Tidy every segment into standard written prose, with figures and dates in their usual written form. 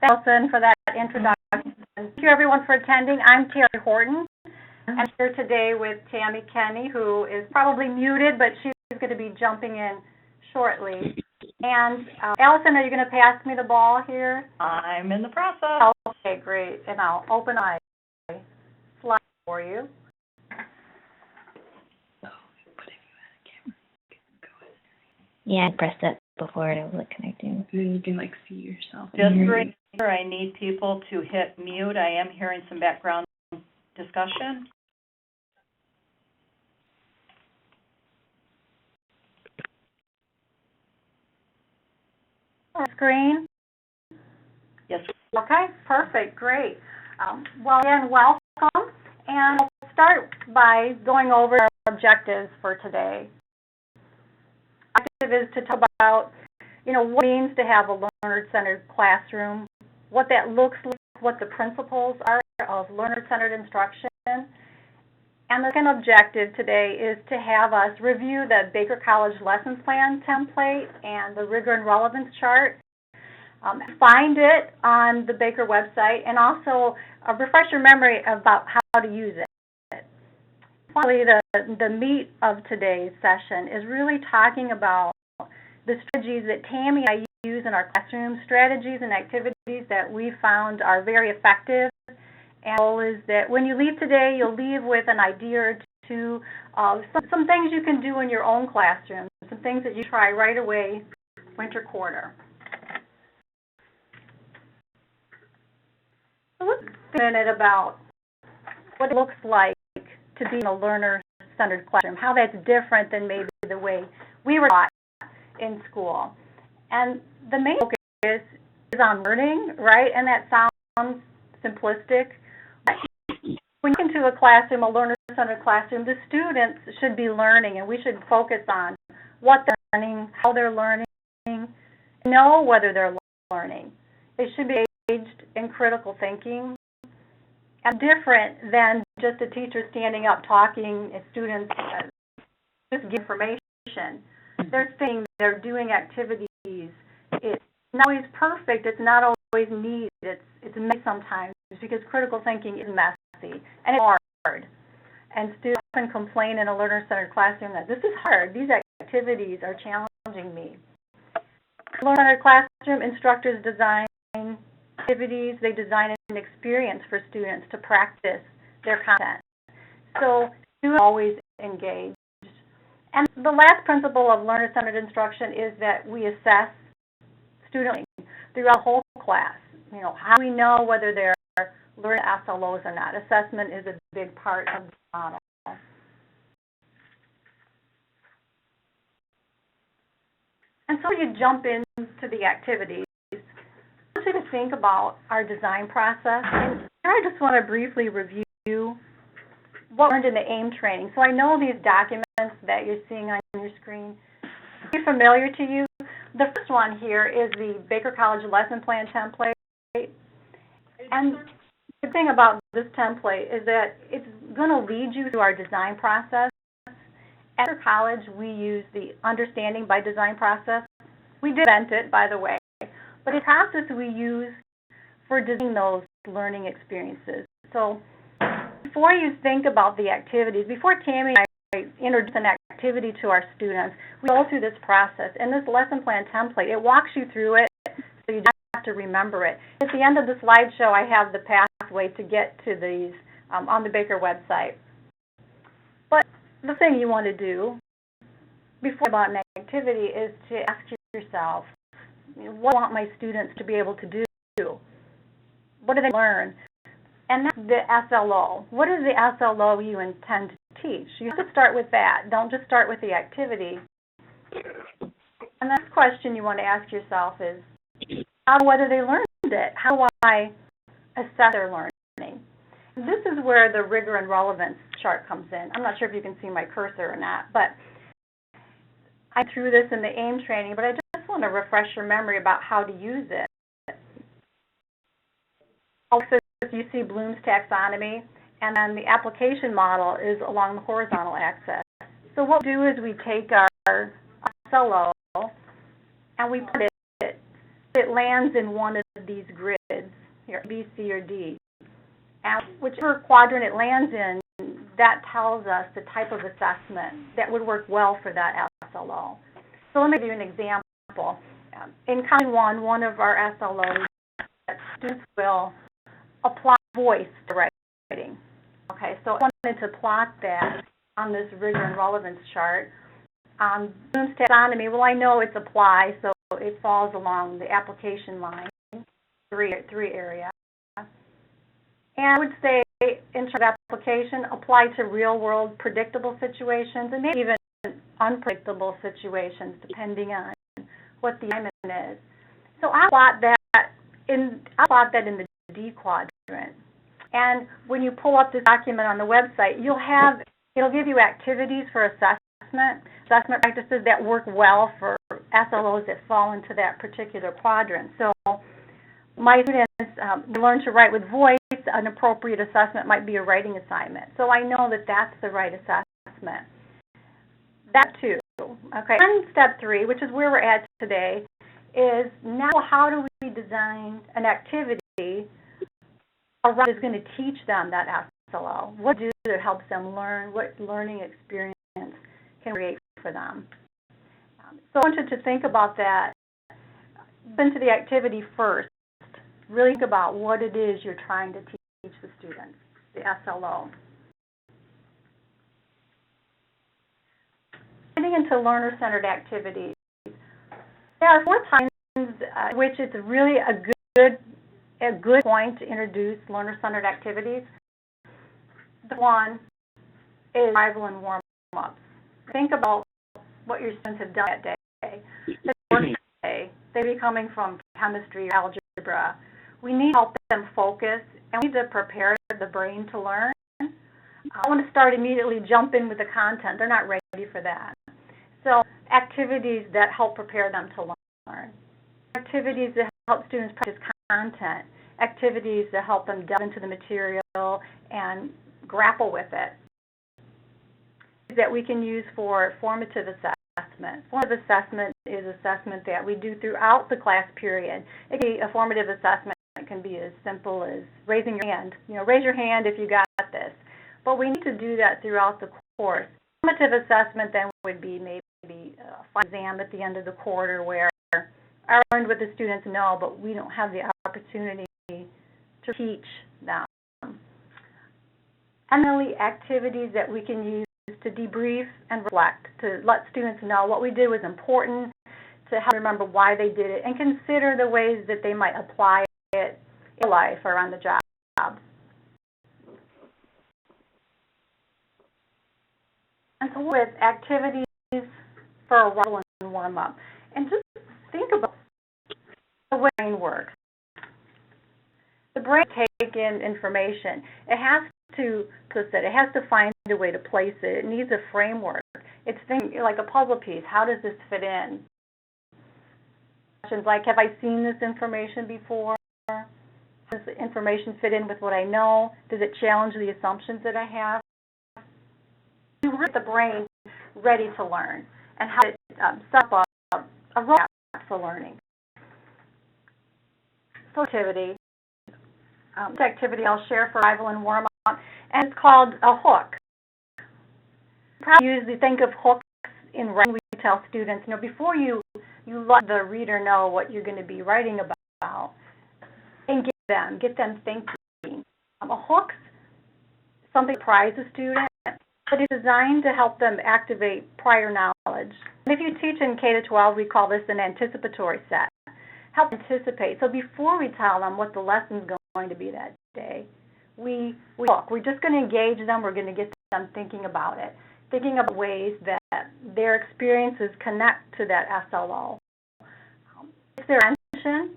Allison, for that introduction. Thank you, everyone, for attending. I'm Terry Horton. I'm here today with Tammy Kenny, who is probably muted, but she's going to be jumping in shortly. And Allison, are you going to pass me the ball here? I'm in the process. Okay, great. And I'll open my slide for you. Yeah, I pressed it before it was connecting. And then you can see yourself. Just remember, I need people to hit mute. I am hearing some background discussion. Screen? Yes. Okay, perfect, great. Well, again, welcome. And I'll start by going over our objectives for today. Objective is to talk about, what it means to have a learner-centered classroom, what that looks like, what the principles are of learner-centered instruction. And the second objective today is to have us review the Baker College Lessons Plan template and the Rigor and Relevance chart. Find it on the Baker website, and also refresh your memory about how to use it. Finally, the meat of today's session is really talking about the strategies that Tammy and I use in our classroom, strategies and activities that we found are very effective. And the goal is that when you leave today, you'll leave with an idea or two of some things you can do in your own classroom, some things that you try right away, winter quarter. So let's think a minute about what it looks like to be in a learner-centered classroom, how that's different than maybe the way we were taught in school. And the main focus is on learning, right? And that sounds simplistic. When you get into a classroom, a learner-centered classroom, the students should be learning, and we should focus on what they're learning, how they're learning, know whether they're learning. They should be engaged in critical thinking, and different than just a teacher standing up talking and students just give information. They're saying they're doing activities. It's not always perfect. It's not always neat. It's messy sometimes because critical thinking is messy and it's hard. And students often complain in a learner-centered classroom that this is hard. These activities are challenging me. Learner-centered classroom instructors design activities. They design an experience for students to practice their content. So students are always engaged. And the last principle of learner-centered instruction is that we assess student learning throughout the whole class. How do we know whether they're learning SLOs or not? Assessment is a big part of the model. And so you jump into the activities. I want you to think about our design process. And here I just want to briefly review what we learned in the AIM training. So I know these documents that you're seeing on your screen are pretty familiar to you. The first one here is the Baker College Lesson Plan template. And the thing about this template is that it's going to lead you through our design process. At Baker College, we use the Understanding by Design process. We did invent it, by the way, but it's a process we use for designing those learning experiences. So before you think about the activities, before Tammy and I introduce an activity to our students, we go through this process. And this lesson plan template, it walks you through it, so you don't have to remember it. At the end of the slideshow, I have the pathway to get to these on the Baker website. But the thing you want to do before about an activity is to ask yourself, what do I want my students to be able to do? What do they learn? And that's the SLO. What is the SLO you intend to teach? You have to start with that. Don't just start with the activity. And the next question you want to ask yourself is, whether they learned it? How do I assess their learning? And this is where the rigor and relevance chart comes in. I'm not sure if you can see my cursor or not, but I threw this in the AIM training, but I just want to refresh your memory about how to use it. Also, you see Bloom's taxonomy, and then the application model is along the horizontal axis. So what we do is we take our SLO and we put it lands in one of these grids here, B, C, or D. And whichever quadrant it lands in, that tells us the type of assessment that would work well for that SLO. So let me give you an example. In County 1, one of our SLOs, students will apply voice to writing. Okay, so I wanted to plot that on this rigor and relevance chart. Bloom's taxonomy, well, I know it's apply, so it falls along the application line, three area. And I would say, in terms of application, apply to real-world predictable situations and maybe even unpredictable situations, depending on what the assignment is. So I'll plot that in the D quadrant. And when you pull up this document on the website, it'll give you activities for assessment practices that work well for SLOs that fall into that particular quadrant. So my students learn to write with voice. An appropriate assessment might be a writing assignment. So I know that that's the right assessment. That too. Okay. And step 3, which is where we're at today, is now how do we design an activity around is going to teach them that SLO? What do that helps them learn? What learning experience can create for them? So I want you to think about that. Into the activity first. Really think about what it is you're trying to teach the students, the SLO. Getting into learner-centered activities. There are 4 times which it's really a good point to introduce learner-centered activities. The one is arrival and warm-ups. Think about what your students have done that day. The first day, they may be coming from chemistry or algebra. We need to help them focus, and we need to prepare the brain to learn. I want to start immediately, jump in with the content. They're not ready for that. So activities that help prepare them to learn. Activities that help students practice content. Activities that help them delve into the material and grapple with it. That we can use for formative assessment. Formative assessment is assessment that we do throughout the class period. It can be a formative assessment. It can be as simple as raising your hand. Raise your hand if you got this. But we need to do that throughout the course. Formative assessment then would be maybe a final exam at the end of the quarter where I learned what the students know, but we don't have the opportunity to teach them. And then the activities that we can use to debrief and reflect, to let students know what we did was important, to help remember why they did it, and consider the ways that they might apply it in life or on the job. And so with activities for a arrival and warm-up, and just think about the way the brain works. The brain takes in information. It has to process it. It has to find a way to place it. It needs a framework. It's thinking like a puzzle piece. How does this fit in? Questions like, have I seen this information before? Does the information fit in with what I know? Does it challenge the assumptions that I have? You want the brain ready to learn and how to set up a roadmap for learning. So activity. This activity I'll share for arrival and warm-up, and it's called a hook. Probably usually think of hooks in writing. We tell students, before you let the reader know what you're going to be writing about, and get them thinking. A hook's something that surprises a student, but it's designed to help them activate prior knowledge. And if you teach in K-12, we call this an anticipatory set. Help anticipate. So before we tell them what the lesson's going to be that day, we hook. We're just going to engage them. We're going to get them thinking about it, thinking about ways that their experiences connect to that SLO. It's their attention,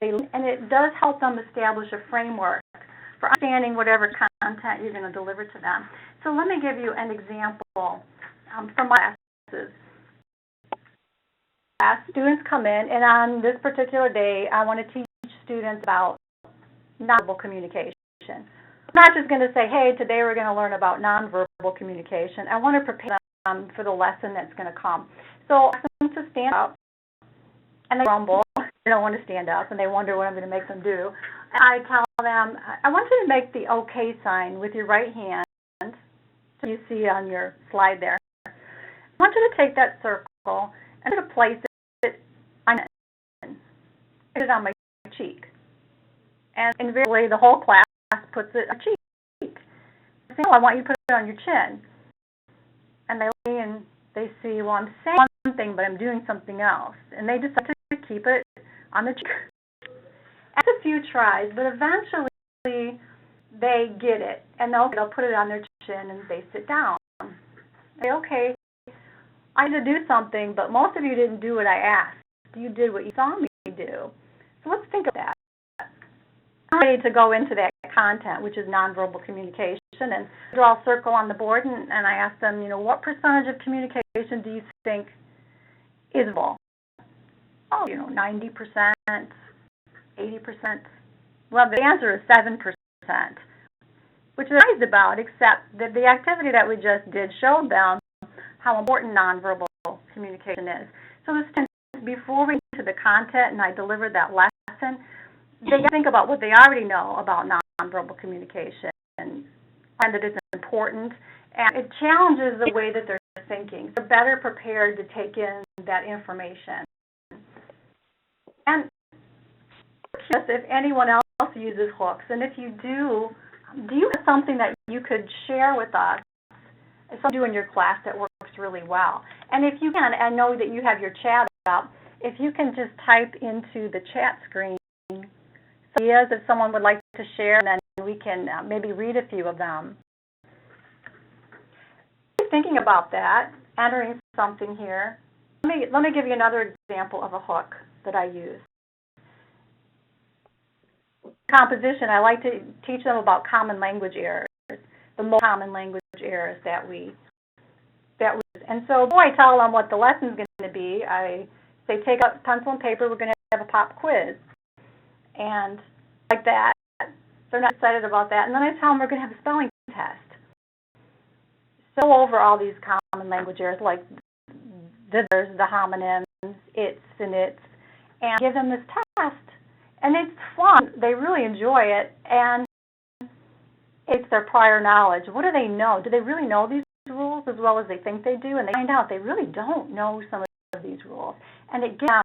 and it does help them establish a framework for understanding whatever content you're going to deliver to them. So let me give you an example from my classes. Students come in, and on this particular day, I want to teach students about nonverbal communication. I'm not just going to say, hey, today we're going to learn about nonverbal communication. I want to prepare them for the lesson that's going to come. So I ask them to stand up, and they rumble. don't want to stand up, and they wonder what I'm going to make them do. I tell them, I want you to make the OK sign with your right hand, so you see on your slide there. I want you to take that circle and to place it on put it on my cheek. And invariably, the whole class puts it on your cheek. I say, oh, I want you to put it on your chin. And they see, well, I'm saying one thing, but I'm doing something else. And they decide to keep it on the cheek. After a few tries, but eventually they get it. And they'll put it on their chin and they sit down. I say, okay, I need to do something, but most of you didn't do what I asked. You did what you saw me do. So let's think of that. I'm ready to go into that content, which is nonverbal communication, and draw a circle on the board, and I ask them, what percentage of communication do you think is verbal? Oh, 90%, 80%. Well, the answer is 7%, which is nice about, except that the activity that we just did showed them how important nonverbal communication is. So this tends, before we get to the content and I deliver that lesson, they think about what they already know about nonverbal communication and find that it's important, and it challenges the way that they're thinking. They're better prepared to take in that information. And if anyone else uses hooks, and if you do you have something that you could share with us, something you do in your class that works really well? And if you can, I know that you have your chat up, if you can just type into the chat screen ideas if someone would like to share, and then we can maybe read a few of them. Thinking about that, entering something here, let me give you another example of a hook that I use. Composition, I like to teach them about common language errors, the most common language errors that we use. And so before I tell them what the lesson's going to be, I say, take up pencil and paper, we're going to have a pop quiz. And like that, they're not excited about that. And then I tell them we're going to have a spelling test. So over all these common language errors, like the homonyms, it's and its, and give them this test. And it's fun. They really enjoy it. And it's their prior knowledge. What do they know? Do they really know these rules as well as they think they do? And they find out they really don't know some of these rules. And it gets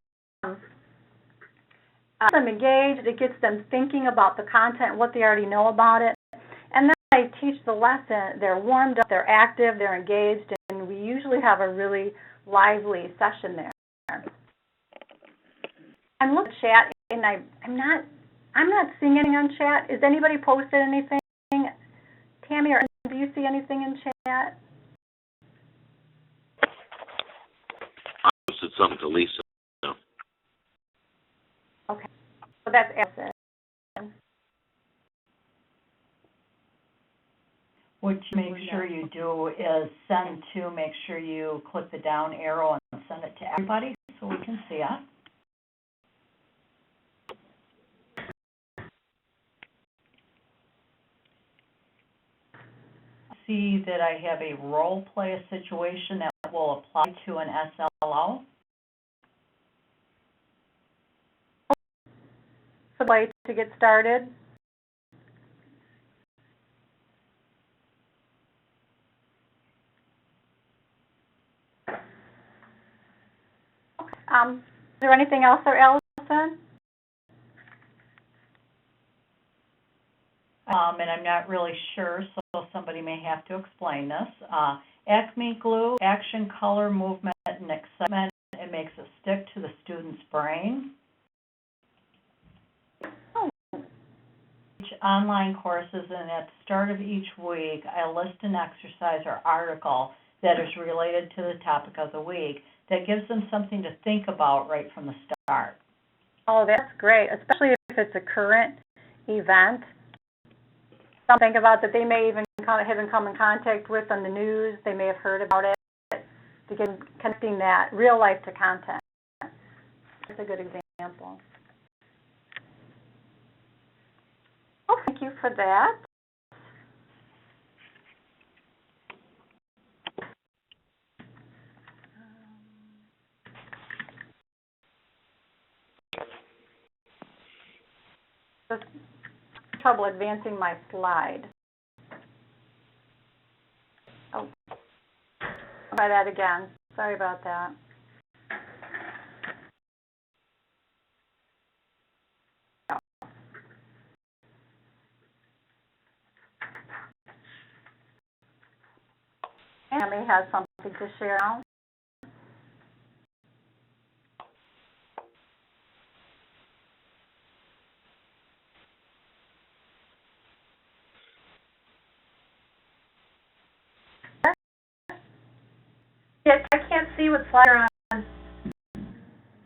them engaged, it gets them thinking about the content, what they already know about it. And then I teach the lesson, they're warmed up, they're active, they're engaged, and we usually have a really lively session there. I'm looking at chat, and I'm not seeing anything on chat. Is anybody posted anything? Tammy, or do you see anything in chat? I posted something to Lisa. Okay, so that's Allison. What you make sure you do is send to, make sure you click the down arrow and send it to everybody so we can see it. See that I have a role play situation that will apply to an SLO. So way to get started. Is there anything else there, Allison? And I'm not really sure, so somebody may have to explain this. Acme glue, action, color, movement, and excitement. It makes it stick to the student's brain. Each online courses, and at the start of each week, I list an exercise or article that is related to the topic of the week that gives them something to think about right from the start. Oh, that's great, especially if it's a current event. Something about that they may even have come in contact with on the news. They may have heard about it. Begin connecting that real life to content. That's a good example. Oh, thank you for that. Just trouble advancing my slide. Oh, try that again. Sorry about that. Tammy has something to share now. Yeah, I can't see what slide you're on.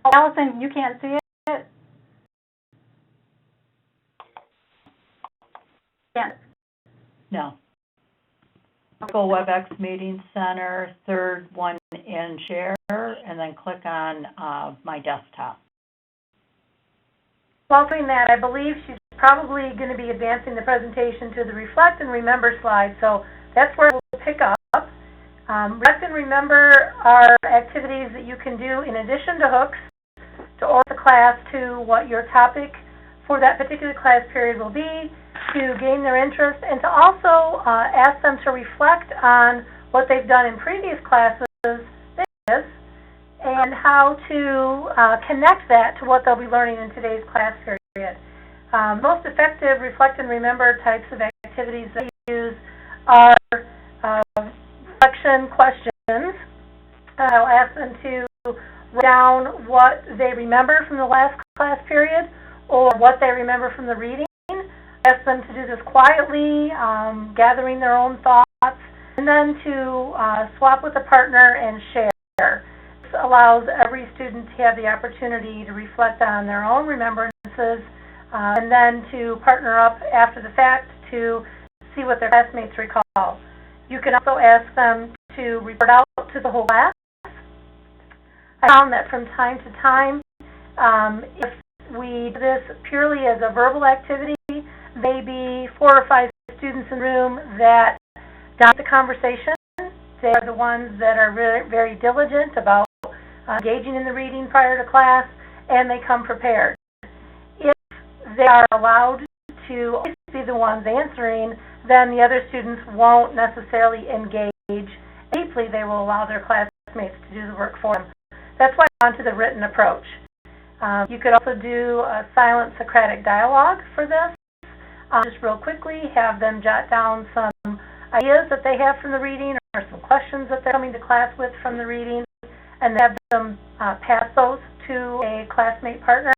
Oh, Allison, you can't see it? Can't. No. Go WebEx Meeting Center, third one in share, and then click on my desktop. While doing that, I believe she's probably going to be advancing the presentation to the Reflect and Remember slide, so that's where we'll pick up. Reflect and Remember are activities that you can do in addition to hooks to orient the class to what your topic for that particular class period will be, to gain their interest, and to also ask them to reflect on what they've done in previous classes and how to connect that to what they'll be learning in today's class period. Most effective Reflect and Remember types of activities that we use are reflection questions. I'll ask them to write down what they remember from the last class period or what they remember from the reading. Ask them to do this quietly, gathering their own thoughts, and then to swap with a partner and share. This allows every student to have the opportunity to reflect on their own remembrances and then to partner up after the fact to see what their classmates recall. You can also ask them to report out to the whole class. I found that from time to time, if we do this purely as a verbal activity, maybe 4 or 5 students in the room that dominate the conversation. They are the ones that are very, very diligent about engaging in the reading prior to class, and they come prepared. If they are allowed to always be the ones answering, then the other students won't necessarily engage deeply. They will allow their classmates to do the work for them. That's why I'm on to the written approach. You could also do a silent Socratic dialogue for this. Just real quickly, have them jot down some ideas that they have from the reading or some questions that they're coming to class with from the reading, and have them pass those to a classmate partner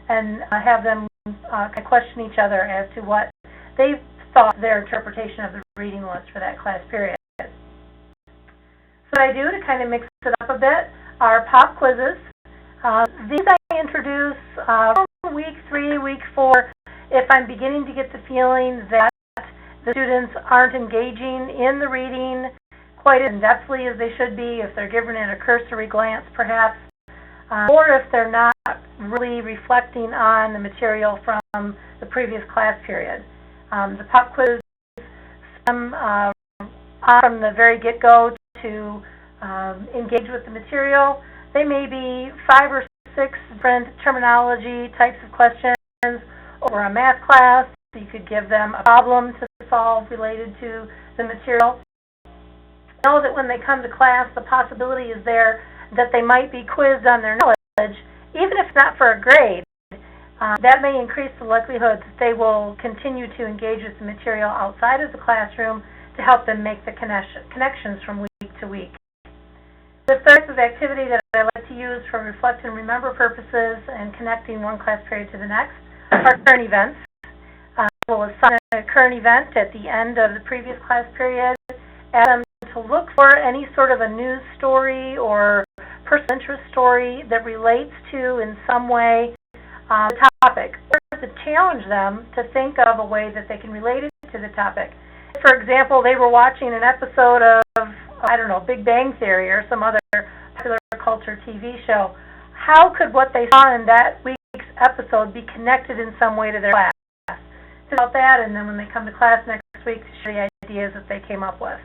and have them question each other as to what they thought their interpretation of the reading was for that class period. So what I do to kind of mix it up a bit are pop quizzes. These I introduce week 3, week 4, if I'm beginning to get the feeling that the students aren't engaging in the reading quite as in-depthly as they should be, if they're giving it a cursory glance perhaps, or if they're not really reflecting on the material from the previous class period. The pop quiz from the very get-go to engage with the material. They may be 5 or 6 different terminology types of questions over a math class. You could give them a problem to solve related to the material. Know that when they come to class, the possibility is there that they might be quizzed on their knowledge, even if it's not for a grade. That may increase the likelihood that they will continue to engage with the material outside of the classroom to help them make the connections from week to week. The third type of activity that I like to use for reflect and remember purposes and connecting one class period to the next are current events. We'll assign a current event at the end of the previous class period, ask them to look for any sort of a news story or personal interest story that relates to, in some way, the topic, or to challenge them to think of a way that they can relate it to the topic. For example, they were watching an episode of, I don't know, Big Bang Theory or some other popular culture TV show. How could what they saw in that week's episode be connected in some way to their class? Think about that, and then when they come to class next week, to share the ideas that they came up with.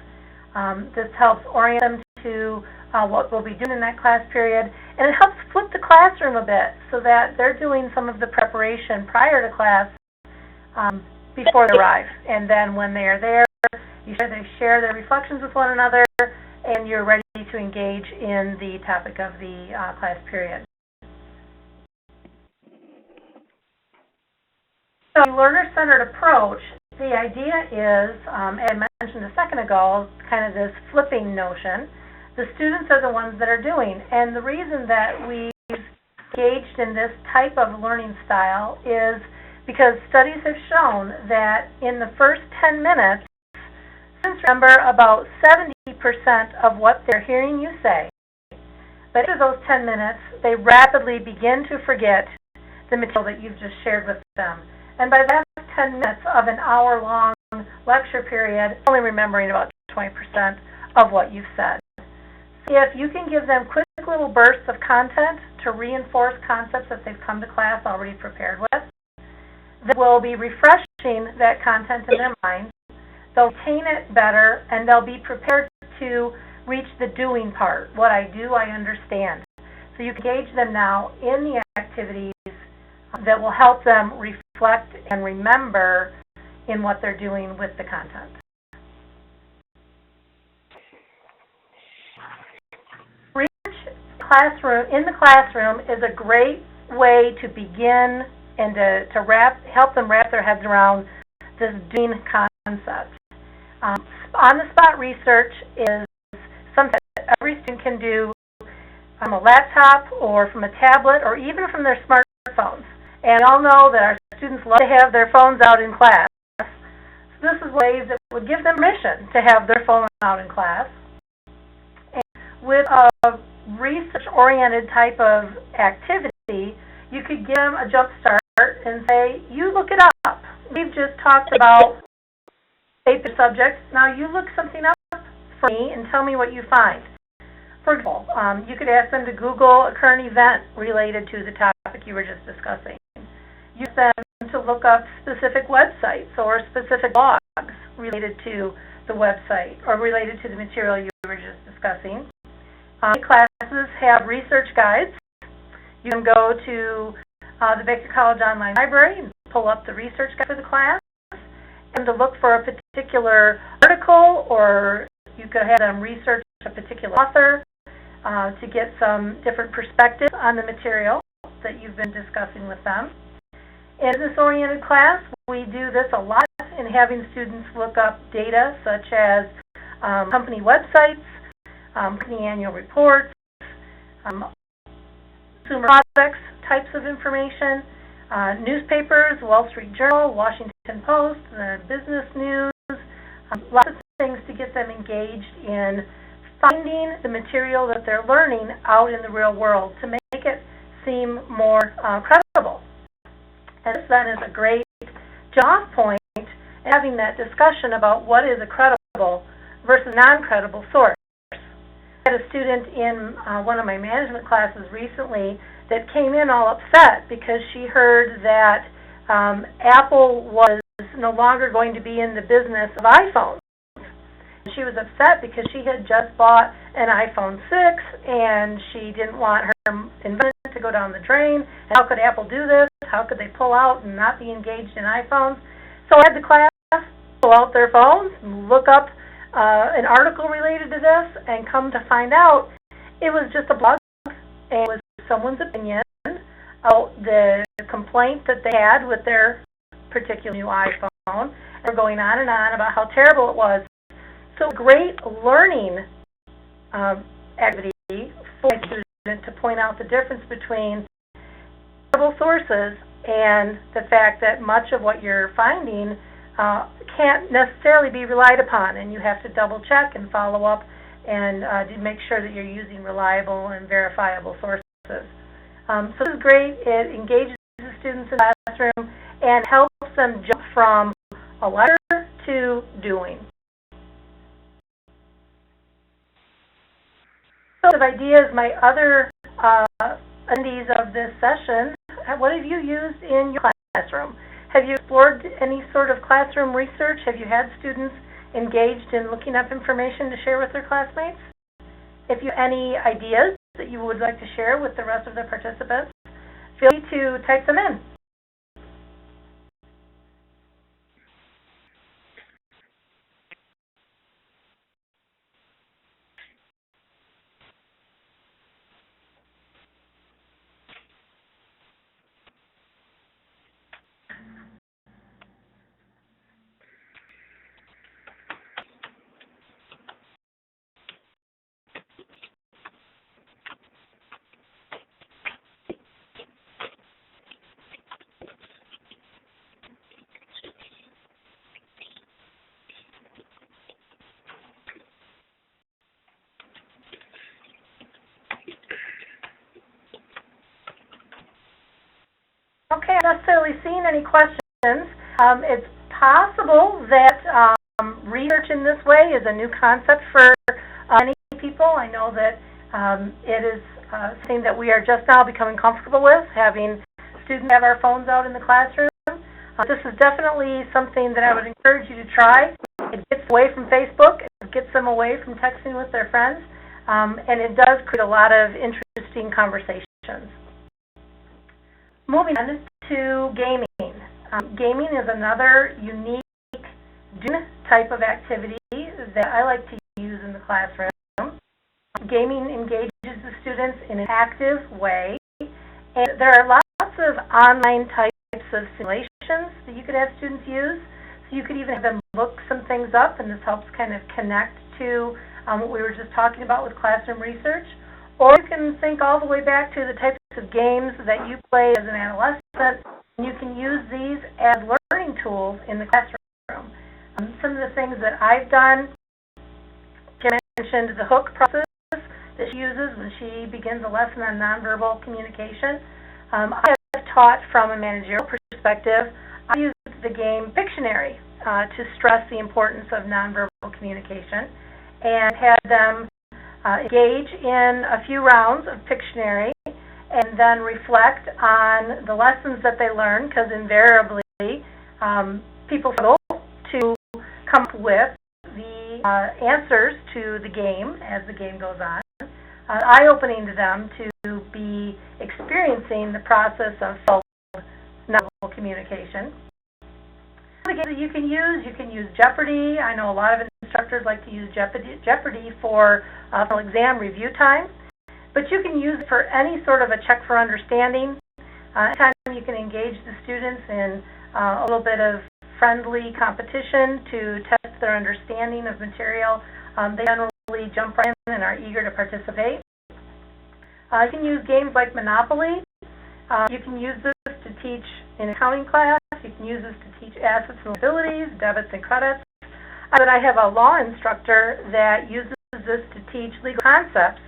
This helps orient them to what we'll be doing in that class period, and it helps flip the classroom a bit so that they're doing some of the preparation prior to class before they arrive. And then when they are there, they share their reflections with one another, and you're ready to engage in the topic of the class period. So, learner-centered approach, the idea is, as I mentioned a second ago, kind of this flipping notion. The students are the ones that are doing, and the reason that we've engaged in this type of learning style is because studies have shown that in the first 10 minutes, students remember about 70% of what they're hearing you say. But after those 10 minutes, they rapidly begin to forget the material that you've just shared with them. And by the last 10 minutes of an hour-long lecture period, only remembering about 20% of what you've said. So if you can give them quick little bursts of content to reinforce concepts that they've come to class already prepared with, they will be refreshing that content in their mind. They'll retain it better, and they'll be prepared to reach the doing part. What I do, I understand. So you can engage them now in the activities that will help them reflect and remember in what they're doing with the content. Research in the classroom is a great way to begin and to help them wrap their heads around this doing concept. On-the-spot research is something that every student can do from a laptop or from a tablet or even from their smartphones. And all know that our students love to have their phones out in class. So this is ways that would give them permission to have their phone out in class. And with a research-oriented type of activity, you could give them a jump start and say, you look it up. We've just talked about the subject. Now you look something up for me and tell me what you find. For example, you could ask them to Google a current event related to the topic you were just discussing. Use them to look up specific websites or specific blogs related to the website or related to the material you were just discussing. Classes have research guides. You can go to the Baker College Online Library and pull up the research guide for the class and to look for a particular article, or you could have them research a particular author to get some different perspectives on the material that you've been discussing with them. In this oriented class, we do this a lot in having students look up data such as company websites, company annual reports, consumer products types of information, newspapers, Wall Street Journal, Washington Post, business news, lots of things to get them engaged in finding the material that they're learning out in the real world to make it seem more credible. And this then is a great jump-off point in having that discussion about what is a credible versus non-credible source. I had a student in one of my management classes recently that came in all upset because she heard that Apple was no longer going to be in the business of iPhones. She was upset because she had just bought an iPhone 6 and she didn't want her investment to go down the drain. How could Apple do this? How could they pull out and not be engaged in iPhones? So I had the class pull out their phones, look up an article related to this, and come to find out it was just a blog and it was someone's opinion about the complaint that they had with their particular new iPhone. They're going on and on about how terrible it was. So great learning activity for a student to point out the difference between credible sources and the fact that much of what you're finding can't necessarily be relied upon, and you have to double check and follow up and make sure that you're using reliable and verifiable sources. So this is great. It engages the students in the classroom and helps them jump from a lecture to doing. So of ideas, my other attendees of this session, what have you used in your classroom? Have you explored any sort of classroom research? Have you had students engaged in looking up information to share with their classmates? If you have any ideas that you would like to share with the rest of the participants, feel free to type them in. haven't necessarily seen any questions. It's possible that research in this way is a new concept for many people. I know that it is something that we are just now becoming comfortable with, having students have our phones out in the classroom. This is definitely something that I would encourage you to try. It gets away from Facebook, it gets them away from texting with their friends, and it does create a lot of interesting conversations. Moving on to gaming. Gaming is another unique type of activity that I like to use in the classroom. Gaming engages the students in an active way, and there are lots of online types of simulations that you could have students use. So you could even have them look some things up, and this helps kind of connect to what we were just talking about with classroom research. Or you can think all the way back to the types of games that you played as an adolescent, and you can use these as learning tools in the classroom. Some of the things that I've done, Kim mentioned the hook process that she uses when she begins a lesson on nonverbal communication. I have taught from a managerial perspective. I used the game Pictionary to stress the importance of nonverbal communication, and had them engage in a few rounds of Pictionary and then reflect on the lessons that they learned, because invariably people struggle to come up with the answers to the game as the game goes on. Eye-opening to them to be experiencing the process of nonverbal communication. The games that you can use Jeopardy. I know a lot of instructors like to use Jeopardy for exam review time, but you can use it for any sort of a check for understanding. Anytime you can engage the students in a little bit of friendly competition to test their understanding of material, they generally jump right in and are eager to participate. You can use games like Monopoly. You can use this to teach in accounting class. You can use this to teach assets and liabilities, debits and credits. But I have a law instructor that uses this to teach legal concepts.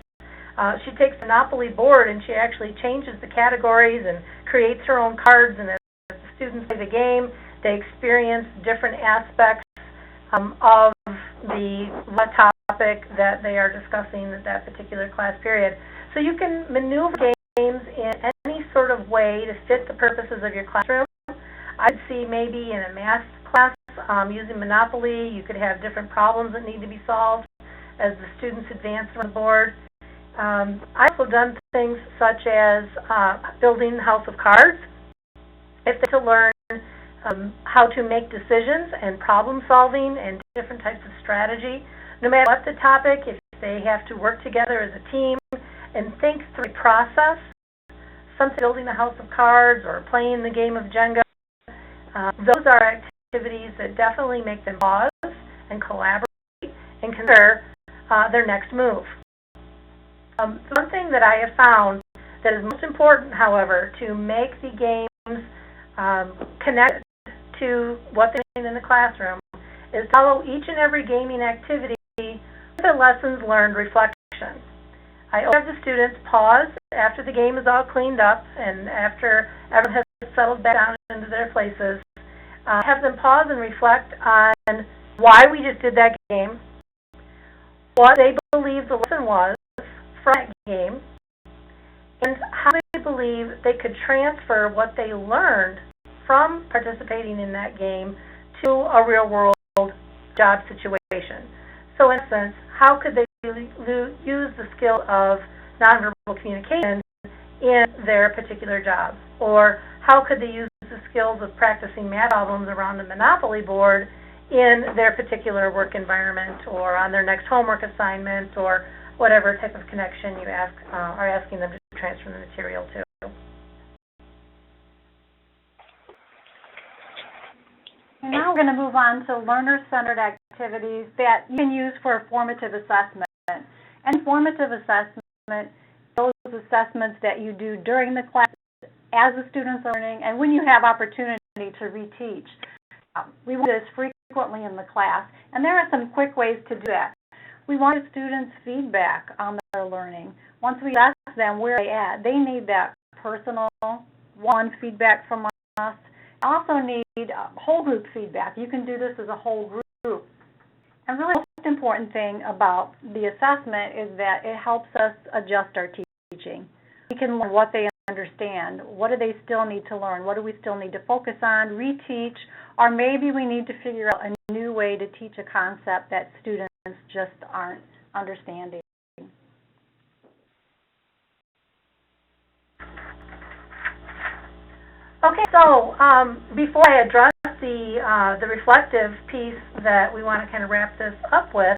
She takes the Monopoly board and she actually changes the categories and creates her own cards, and as the students play the game, they experience different aspects of the topic that they are discussing at that particular class period. So you can maneuver games in any sort of way to fit the purposes of your classroom. I'd see maybe in a math class using Monopoly, you could have different problems that need to be solved as the students advance around the board. I've also done things such as building House of Cards. If they to learn how to make decisions and problem solving and different types of strategy, no matter what the topic, if they have to work together as a team and think through a process, something building a house of cards or playing the game of Jenga, those are activities that definitely make them pause and collaborate and consider their next move. One thing that I have found that is most important, however, to make the games connect to what they're doing in the classroom is follow each and every gaming activity with a lessons learned reflection. I always have the students pause after the game is all cleaned up and after everyone has settled back down into their places. Have them pause and reflect on why we just did that game, what they believe the lesson was from that game, and how they believe they could transfer what they learned from participating in that game to a real-world job situation. So in essence, how could they use the skill of nonverbal communication in their particular job? Or how could they use the skills of practicing math problems around the Monopoly board in their particular work environment or on their next homework assignment or whatever type of connection you are asking them to transfer the material to. And now we're going to move on to learner-centered activities that you can use for formative assessment. And formative assessment, those assessments that you do during the class as the students are learning and when you have opportunity to reteach. We want this frequently in the class, and there are some quick ways to do that. We want students' feedback on their learning. Once we ask them where they at, they need that personal one feedback from us. You also need whole group feedback. You can do this as a whole group. And really the most important thing about the assessment is that it helps us adjust our teaching. We can learn what they understand, what do they still need to learn, what do we still need to focus on, reteach, or maybe we need to figure out a new way to teach a concept that students just aren't understanding. Okay, so before I address the reflective piece that we want to kind of wrap this up with,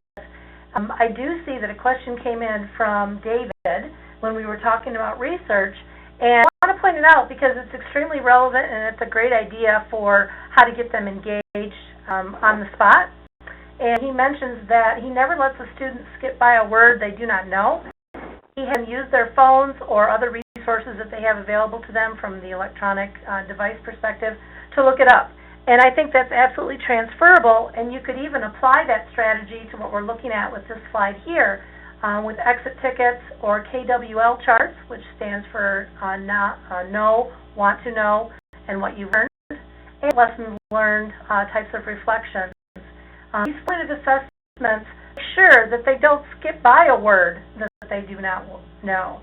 I do see that a question came in from David when we were talking about research, and I want to point it out because it's extremely relevant and it's a great idea for how to get them engaged on the spot. And he mentions that he never lets a student skip by a word they do not know. He has them use their phones or other resources that they have available to them from the electronic device perspective to look it up. And I think that's absolutely transferable, and you could even apply that strategy to what we're looking at with this slide here with exit tickets or KWL charts, which stands for know, want to know, and what you learned, and lessons learned types of reflections. These pointed assessments make sure that they don't skip by a word that they do not know.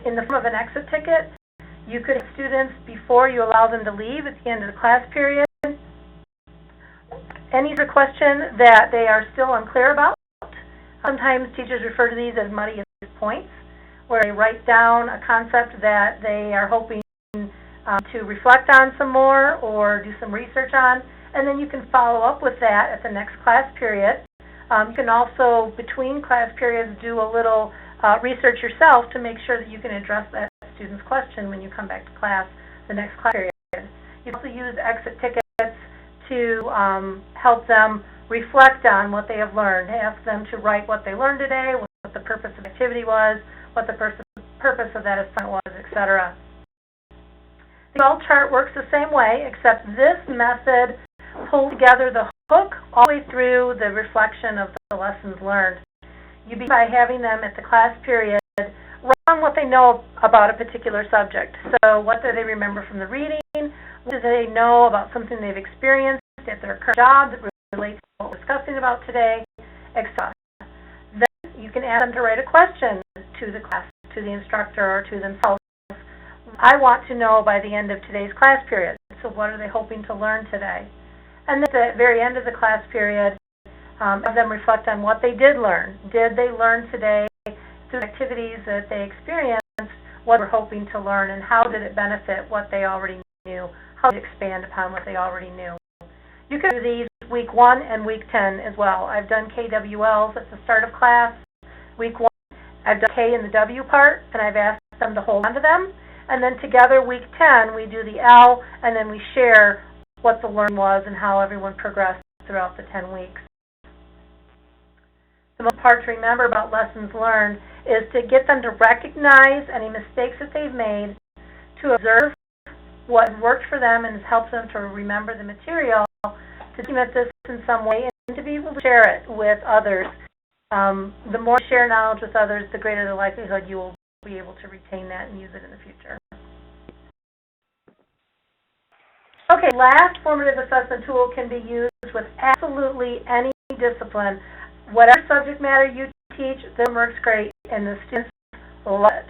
In the form of an exit ticket, you could have students, before you allow them to leave at the end of the class period, any question that they are still unclear about. Sometimes teachers refer to these as muddy as points, where they write down a concept that they are hoping to reflect on some more or do some research on, and then you can follow up with that at the next class period. You can also, between class periods, do a little research yourself to make sure that you can address that student's question when you come back to class the next class period. You can also use exit tickets to help them reflect on what they have learned. Ask them to write what they learned today, what the purpose of the activity was, what the purpose of that assignment was, etc. The all chart works the same way, except this method pulls together the hook all the way through the reflection of the lessons learned. You begin by having them at the class period write on what they know about a particular subject. So what do they remember from the reading? What do they know about something they've experienced at their current job that relates to what we're discussing about today, etc. Then you can ask them to write a question to the class, to the instructor, or to themselves. I want to know by the end of today's class period. So what are they hoping to learn today? And then at the very end of the class period, have them reflect on what they did learn. Did they learn today through activities that they experienced what they were hoping to learn, and how did it benefit what they already knew? How did it expand upon what they already knew? You can do these week 1 and week 10 as well. I've done KWLs at the start of class. Week 1, I've done K in the W part, and I've asked them to hold on to them. And then together, week 10, we do the L, and then we share what the learning was and how everyone progressed throughout the 10 weeks. The most part to remember about lessons learned is to get them to recognize any mistakes that they've made, to observe what worked for them and helps them to remember the material, to document this in some way, and to be able to share it with others. The more you share knowledge with others, the greater the likelihood you will be able to retain that and use it in the future. Okay, last formative assessment tool can be used with absolutely any discipline. Whatever subject matter you teach, this works great, and the students love it.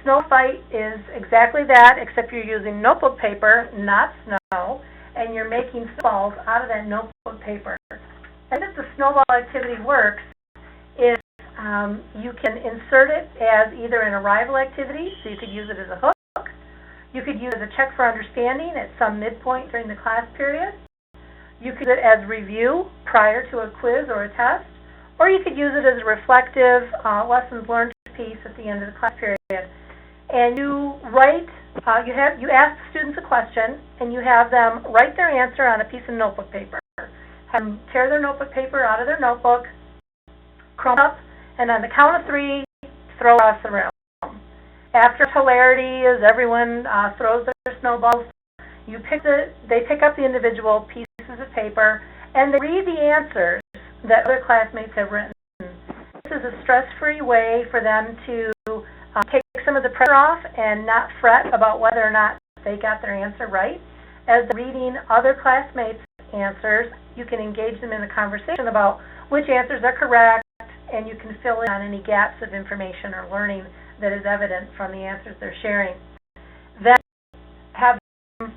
Snow fight is exactly that, except you're using notebook paper, not snow, and you're making snowballs out of that notebook paper. And if the snowball activity works, is you can insert it as either an arrival activity, so you could use it as a hook. You could use it as a check for understanding at some midpoint during the class period. You could use it as review prior to a quiz or a test, or you could use it as a reflective lessons learned piece at the end of the class period. And you write, you ask the students a question, and you have them write their answer on a piece of notebook paper. Have them tear their notebook paper out of their notebook, crumple up, and on the count of 3, throw across the room. After hilarity, as everyone throws their snowballs, they pick up the individual pieces of paper, and they read the answers that other classmates have written. This is a stress-free way for them to take some of the pressure off and not fret about whether or not they got their answer right. As they're reading other classmates' answers, you can engage them in a conversation about which answers are correct, and you can fill in on any gaps of information or learning that is evident from the answers they're sharing. Then have them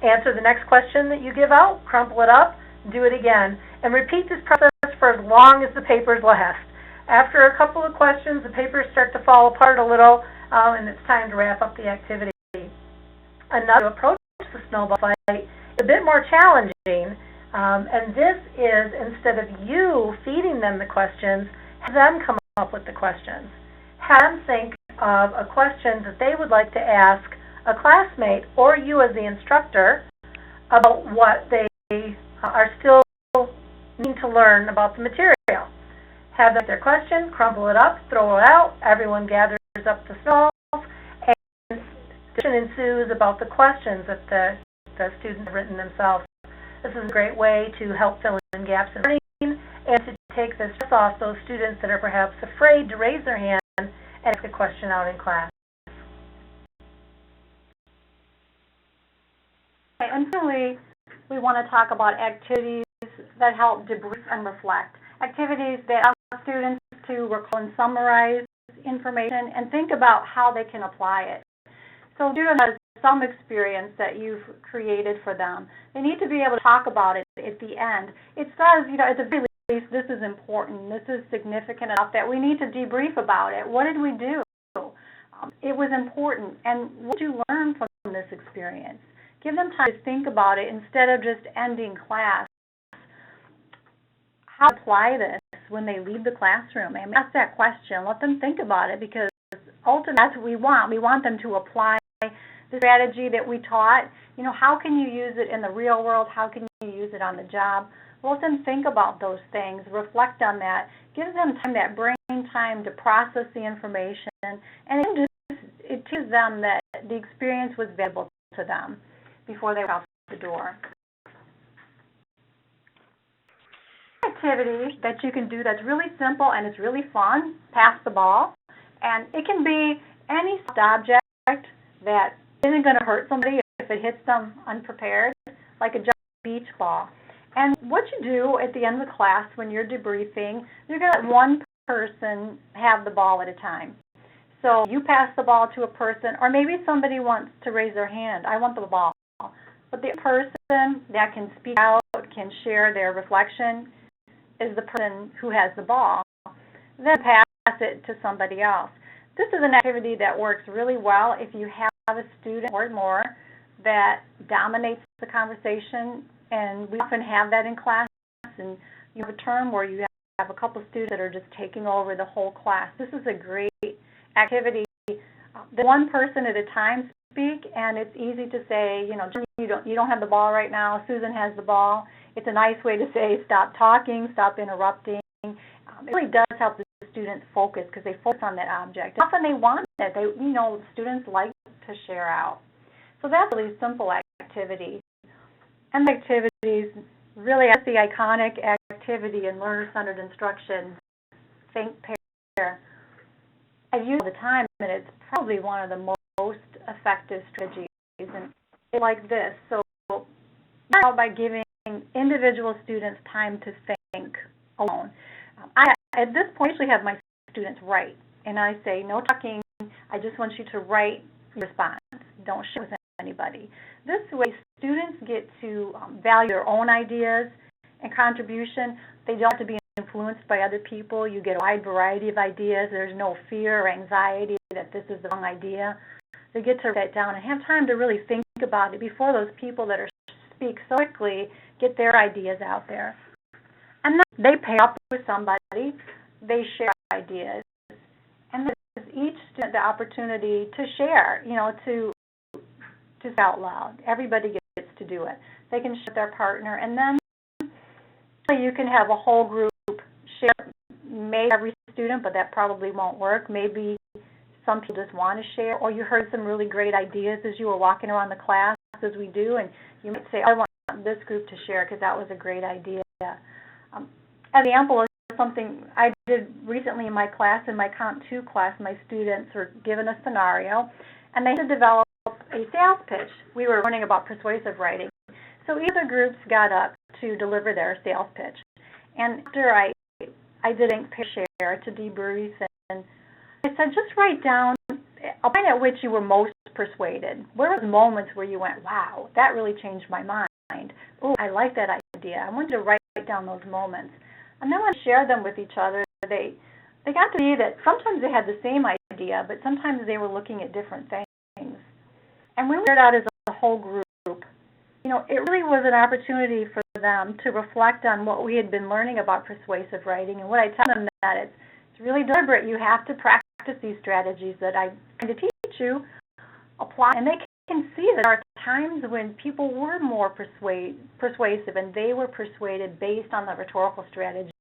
answer the next question that you give out, crumple it up, do it again, and repeat this process for as long as the papers last. After a couple of questions, the papers start to fall apart a little, and it's time to wrap up the activity. Another approach to the snowball fight is a bit more challenging, and this is, instead of you feeding them the questions, have them come up with the questions. Have them think of a question that they would like to ask a classmate or you as the instructor about what they are still needing to learn about the material. Have them their question, crumple it up, throw it out, everyone gathers up the snowballs, and discussion ensues about the questions that the students have written themselves. This is a great way to help fill in gaps in learning and to take the stress off those students that are perhaps afraid to raise their hand and ask a question out in class. Okay, and finally, we want to talk about activities that help debrief and reflect. Activities that allow students to recall and summarize information and think about how they can apply it. So student has some experience that you've created for them. They need to be able to talk about it at the end. It says, at the very least, this is important, this is significant enough that we need to debrief about it. What did we do? It was important. And what did you learn from this experience? Give them time to think about it instead of just ending class. How to apply this when they leave the classroom? And ask that question. Let them think about it, because ultimately that's what we want. We want them to apply the strategy that we taught. How can you use it in the real world? How can you use it on the job? Let them think about those things, reflect on that, give them time, that brain time to process the information, and it teaches them that the experience was valuable to them before they went out the door. Activity that you can do that's really simple and it's really fun, pass the ball. And it can be any soft object that isn't going to hurt somebody if it hits them unprepared, like a beach ball. And what you do at the end of the class when you're debriefing, you're going to let one person have the ball at a time. So you pass the ball to a person, or maybe somebody wants to raise their hand, I want the ball. But the person that can speak out, can share their reflection, is the person who has the ball. Then pass it to somebody else. This is an activity that works really well if you have a student or more that dominates the conversation, and we often have that in class, and you have a term where you have a couple of students that are just taking over the whole class. This is a great activity. The one person at a time speak, and it's easy to say, you don't have the ball right now, Susan has the ball. It's a nice way to say stop talking, stop interrupting. It really does help the students focus because they focus on that object. Often they want it. Students like to share out. So that's a really simple activity. And the activities really that's the iconic activity in learner-centered instruction, think, pair. I use it all the time, and it's probably one of the most effective strategies. And it's like this. So by giving individual students time to think alone. At this point, I usually have my students write, and I say, no talking, I just want you to write your response. Don't share with anybody. This way, students get to value their own ideas and contribution. They don't have to be influenced by other people. You get a wide variety of ideas. There's no fear or anxiety that this is the wrong idea. They get to write it down and have time to really think about it before those people that speak so quickly get their ideas out there. And then they pair up with somebody, they share ideas, and this gives each student the opportunity to share, to say out loud. Everybody gets to do it. They can share with their partner, and then you can have a whole group share, maybe every student, but that probably won't work. Maybe some people just want to share, or you heard some really great ideas as you were walking around the class, as we do, and you might say, I want this group to share because that was a great idea. As an example, a something I did recently in my class, in my Comp 2 class. My students were given a scenario, and they had to develop a sales pitch. We were learning about persuasive writing. So each of the groups got up to deliver their sales pitch. And after I did a share to debrief, and I said, just write down a point at which you were most persuaded. Where were the moments where you went, wow, that really changed my mind. Oh, I like that idea. I want you to write down those moments. And then when I shared them with each other, they got to see that sometimes they had the same idea, but sometimes they were looking at different things. And when we shared out as a whole group, it really was an opportunity for them to reflect on what we had been learning about persuasive writing. And what I tell them that it's really deliberate. You have to practice these strategies that I'm going to teach you, apply, and they can see that there are times when people were more persuasive, and they were persuaded based on the rhetorical strategies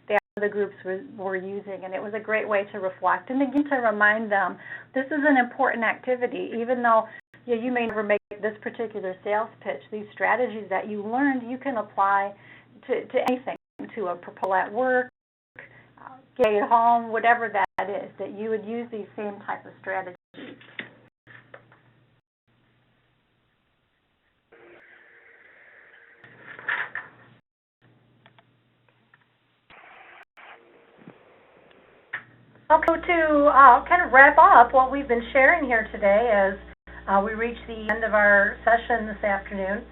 that the groups were using. And it was a great way to reflect and again to remind them this is an important activity. Even though you may never make this particular sales pitch, these strategies that you learned you can apply to anything, to a proposal at work, get at home, whatever that is, that you would use these same type of strategies. Okay, to kind of wrap up what we've been sharing here today as we reach the end of our session this afternoon,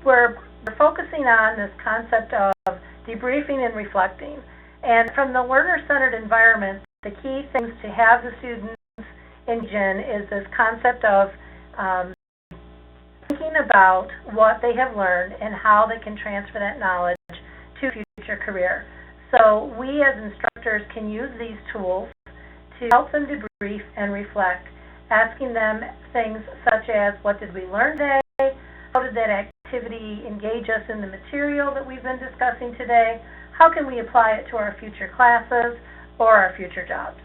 we're focusing on this concept of debriefing and reflecting. And from the learner-centered environment, the key things to have the students engage in is this concept of thinking about what they have learned and how they can transfer that knowledge to a future career. So we as instructors can use these tools to help them debrief and reflect, asking them things such as, what did we learn today? How did that activity engage us in the material that we've been discussing today? How can we apply it to our future classes or our future jobs?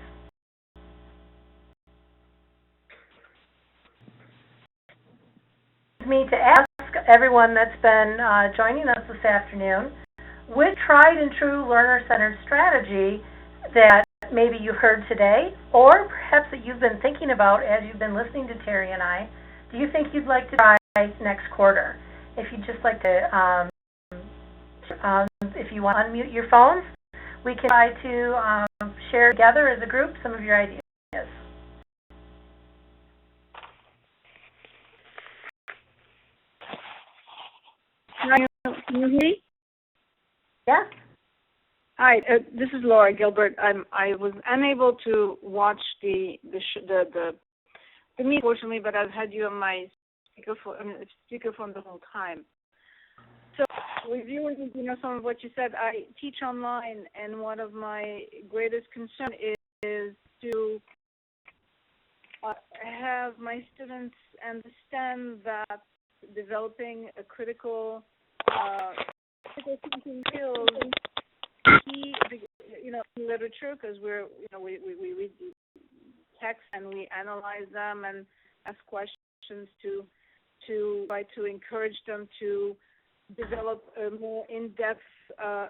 Me to ask everyone that's been joining us this afternoon, which tried and true learner-centered strategy that maybe you heard today, or perhaps that you've been thinking about as you've been listening to Terry and I, do you think you'd like to try next quarter? If you'd just like to, if you want to unmute your phones, we can try to share together as a group some of your ideas. Can you hear me? Yes. Hi, this is Laura Gilbert. I was unable to watch the meeting, fortunately, but I've had you on my speakerphone the whole time. So, reviewing, some of what you said, I teach online, and one of my greatest concerns is to have my students understand that developing a critical thinking skills key, in literature, because we read text and we analyze them and ask questions to try to encourage them to develop a more in-depth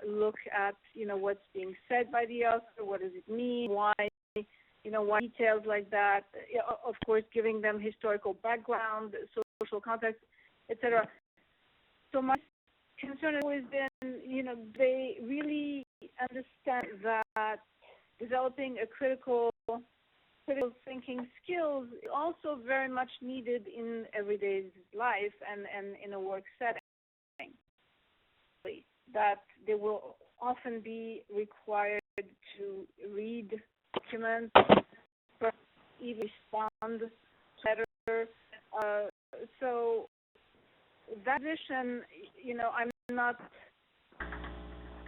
look at what's being said by the author, what does it mean, why details like that. Of course, giving them historical background, social context, etc. So my concern has always been, they really understand that developing a critical thinking skills is also very much needed in everyday life and in a work setting. That they will often be required to read documents, even respond better. So that vision, I'm not.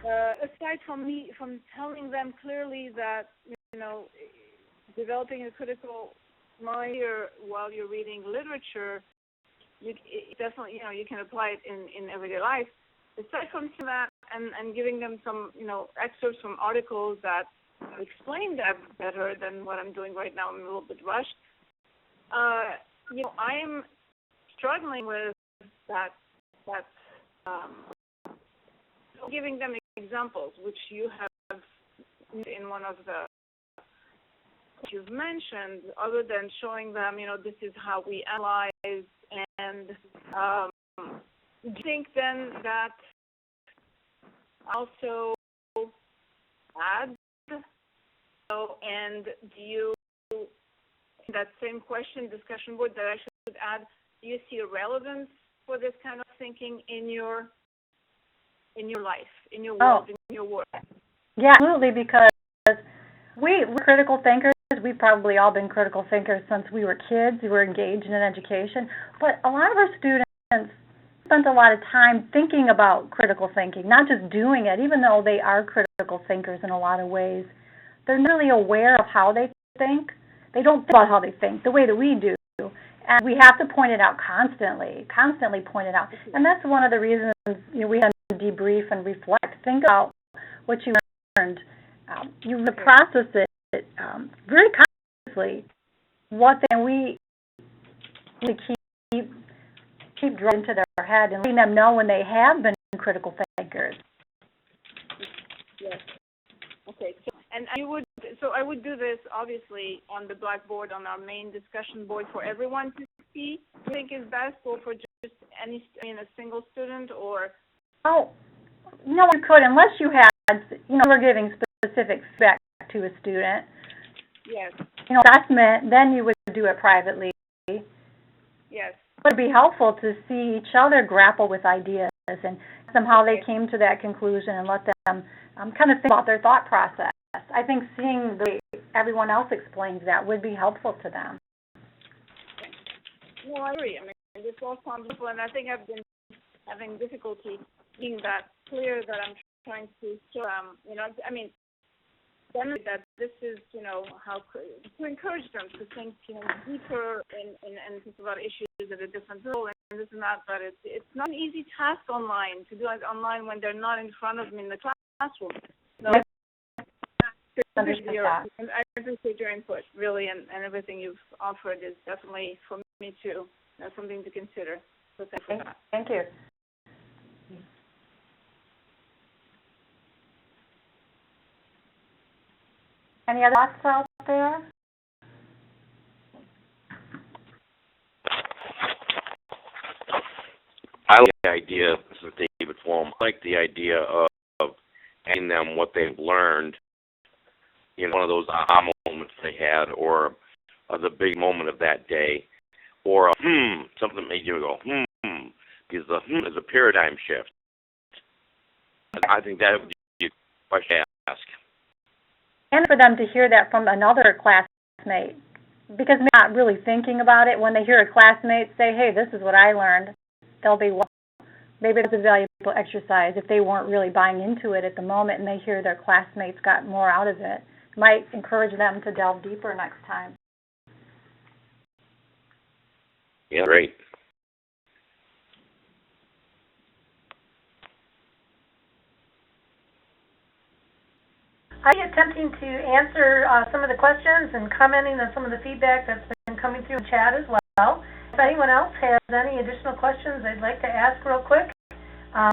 Aside from telling them clearly that developing a critical mind while you're reading literature, definitely you can apply it in everyday life. Aside from that, and giving them some excerpts from articles that explain that better than what I'm doing right now. I'm a little bit rushed. I'm struggling with that giving them examples, which you have in one of the you've mentioned, other than showing them, this is how we analyze, and do you think then that also adds, and do you, that same question, discussion board that I should add, do you see a relevance for this kind of thinking in your life, in your world, in your work? Yeah, absolutely, because we're critical thinkers. We've probably all been critical thinkers since we were kids. We were engaged in education. But a lot of our students spent a lot of time thinking about critical thinking, not just doing it, even though they are critical thinkers in a lot of ways. They're not really aware of how they think. They don't think about how they think the way that we do. And we have to point it out constantly point it out. And that's one of the reasons we have to debrief and reflect. Think about what you learned. You process it very consciously. What then we keep drawing to their head and letting them know when they have been critical thinkers. Yes. Okay. So I would do this obviously on the blackboard on our main discussion board for everyone to see. Do you think is best, or for just a single student, or? Oh, no, you could, unless you had, we're giving specific feedback to a student. Yes. Assessment, then you would do it privately. Yes. It would be helpful to see each other grapple with ideas and somehow they came to that conclusion, and let them kind of think about their thought process. I think seeing the way everyone else explains that would be helpful to them. No, I agree. This all sounds simple, and I think I've been having difficulty being that clear that I'm trying to show that this is, how to encourage them to think, deeper and think about issues at a different level and this and that. But it's not an easy task online to do it online when they're not in front of me in the classroom. So I appreciate your input, really, and everything you've offered is definitely for me too. That's something to consider. So thanks for that. Thank you. Any other thoughts out there? I like the idea, this is David Flom, I like the idea of asking them what they've learned, one of those aha moments they had, or the big moment of that day, or something that made you go, because the is a paradigm shift. I think that would be a question to ask. And for them to hear that from another classmate, because they're not really thinking about it. When they hear a classmate say, hey, this is what I learned, they'll be, well, maybe it's a valuable exercise if they weren't really buying into it at the moment and they hear their classmates got more out of it. It might encourage them to delve deeper next time. Yeah, great. I'll be attempting to answer some of the questions and commenting on some of the feedback that's been coming through the chat as well. If anyone else has any additional questions they'd like to ask real quick,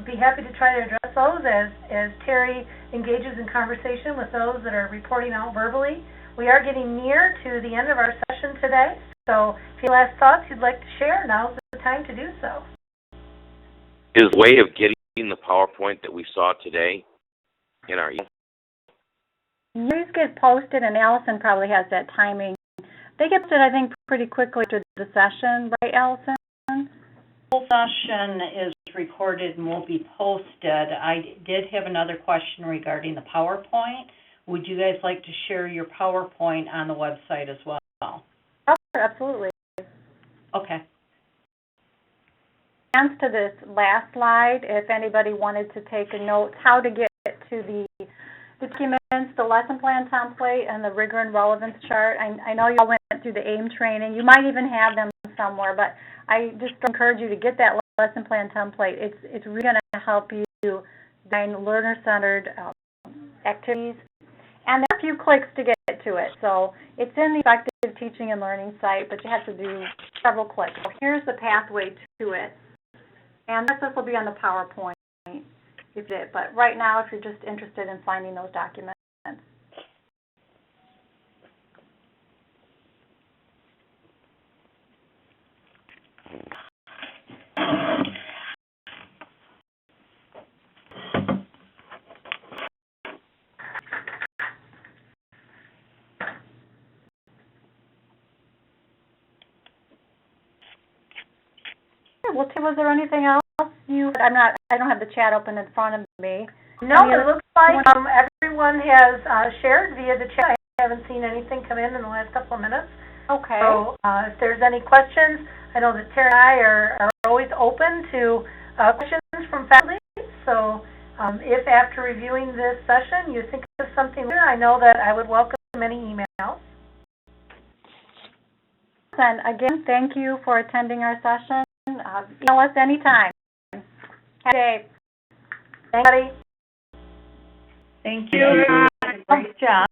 be happy to try to address those as Terry engages in conversation with those that are reporting out verbally. We are getting near to the end of our session today, so if you have last thoughts you'd like to share, now's the time to do so. Is the way of getting the PowerPoint that we saw today in our email? These get posted, and Allison probably has that timing. They get posted, I think, pretty quickly after the session, right, Allison? The whole session is recorded and will be posted. I did have another question regarding the PowerPoint. Would you guys like to share your PowerPoint on the website as well? Oh, absolutely. Okay. To this last slide, if anybody wanted to take a note, how to get to the documents, the lesson plan template, and the rigor and relevance chart. I know you all went through the AIM training. You might even have them somewhere, but I just encourage you to get that lesson plan template. It's really going to help you design learner-centered activities. And there are a few clicks to get to it. So it's in the Effective Teaching and Learning site, but you have to do several clicks. So here's the pathway to it. And this will be on the PowerPoint. if it, but right now, if you're just interested in finding those documents. Well, Tim, was there anything else I don't have the chat open in front of me. No, it looks like everyone has shared via the chat. I haven't seen anything come in the last couple of minutes. Okay. So if there's any questions, I know that Tara and I are always open to questions from faculty. So if after reviewing this session you think of something, I know that I would welcome any emails. And again, thank you for attending our session. Email us anytime. Have a good day. Thanks, Patty. Thank you. Great job.